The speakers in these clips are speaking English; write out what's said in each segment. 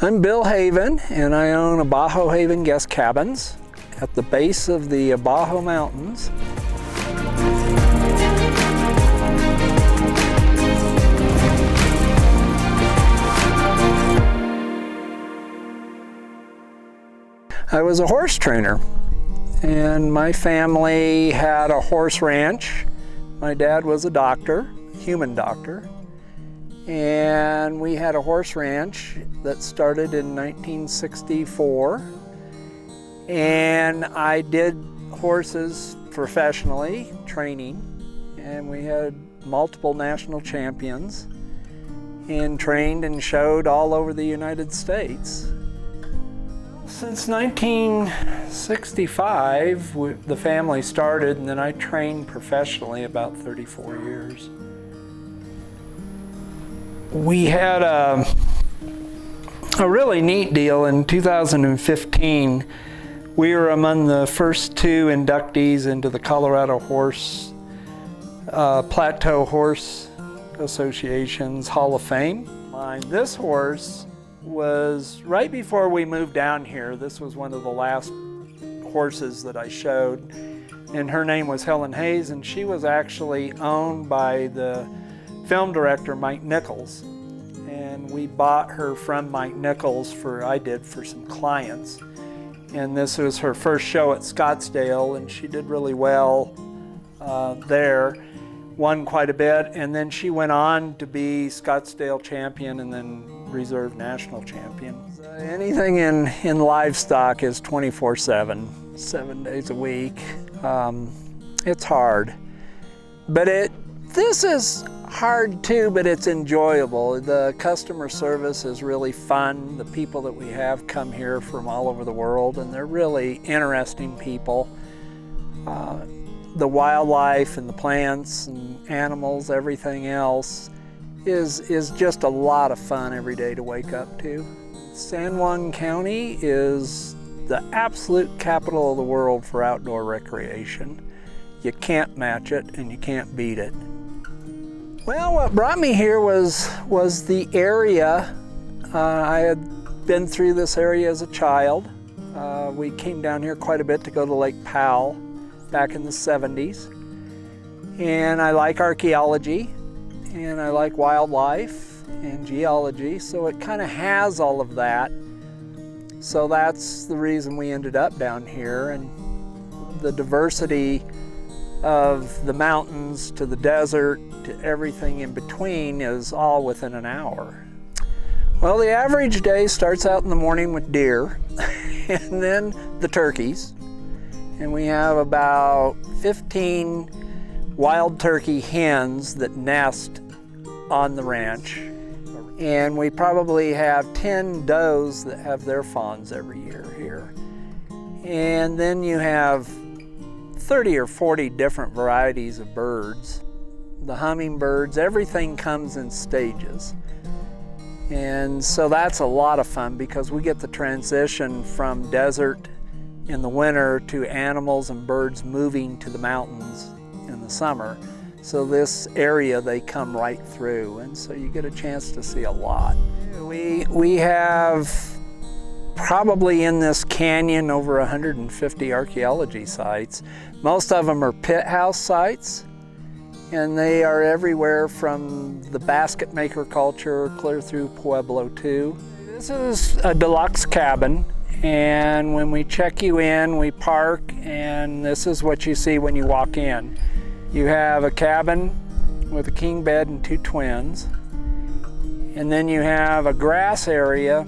I'm Bill Haven, and I own Abajo Haven Guest Cabins at the base of the Abajo Mountains. I was a horse trainer, and my family had a horse ranch. My dad was a doctor, human doctor, and we had a horse ranch that started in 1964. And I did horses professionally, training, and we had multiple national champions and trained and showed all over the United States. Since 1965, the family started, and then I trained professionally about 34 years. We had a really neat deal in 2015. We were among the first 2 inductees into the Colorado Plateau Horse Association's Hall of Fame. This horse was right before we moved down here. This was one of the last horses that I showed, and her name was Helen Hayes, and she was actually owned by the film director Mike Nichols, and we bought her from Mike Nichols for some clients. And this was her first show at Scottsdale, and she did really well there, won quite a bit, and then she went on to be Scottsdale champion and then reserve national champion. Anything in livestock is 24/7, 7 days a week. It's hard, but this is hard too, but it's enjoyable. The customer service is really fun. The people that we have come here from all over the world, and they're really interesting people. The wildlife and the plants and animals, everything else is just a lot of fun every day to wake up to. San Juan County is the absolute capital of the world for outdoor recreation. You can't match it and you can't beat it. Well, what brought me here was the area. I had been through this area as a child. We came down here quite a bit to go to Lake Powell back in the 70s. And I like archaeology, and I like wildlife and geology, so it kind of has all of that. So that's the reason we ended up down here, and the diversity of the mountains to the desert to everything in between is all within an hour. Well, the average day starts out in the morning with deer and then the turkeys, and we have about 15 wild turkey hens that nest on the ranch, and we probably have 10 does that have their fawns every year here. And then you have 30 or 40 different varieties of birds. The hummingbirds, everything comes in stages. And so that's a lot of fun because we get the transition from desert in the winter to animals and birds moving to the mountains in the summer. So this area, they come right through, and so you get a chance to see a lot. We have probably in this canyon over 150 archaeology sites. Most of them are pit house sites, and they are everywhere from the basket maker culture clear through Pueblo too. This is a deluxe cabin, and when we check you in, we park, and this is what you see when you walk in. You have a cabin with a king bed and 2 twins, and then you have a grass area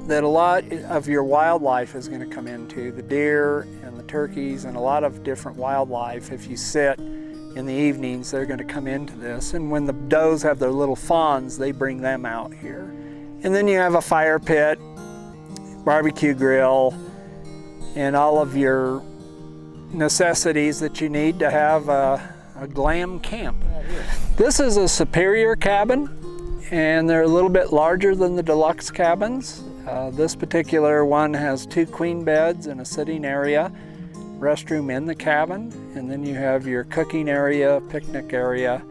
that a lot of your wildlife is going to come into, the deer and the turkeys and a lot of different wildlife. If you sit in the evenings, they're going to come into this, and when the does have their little fawns, they bring them out here. And then you have a fire pit, barbecue grill, and all of your necessities that you need to have a glam camp. This is a superior cabin, and they're a little bit larger than the deluxe cabins. This particular one has 2 queen beds and a sitting area, restroom in the cabin, and then you have your cooking area, picnic area,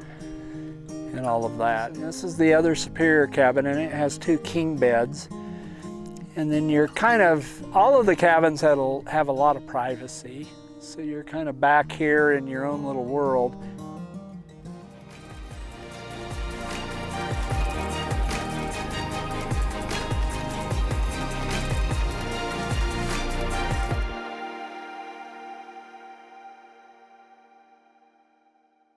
and all of that. And this is the other superior cabin, and it has 2 king beds. And then you're kind of, all of the cabins have a lot of privacy. So you're kind of back here in your own little world.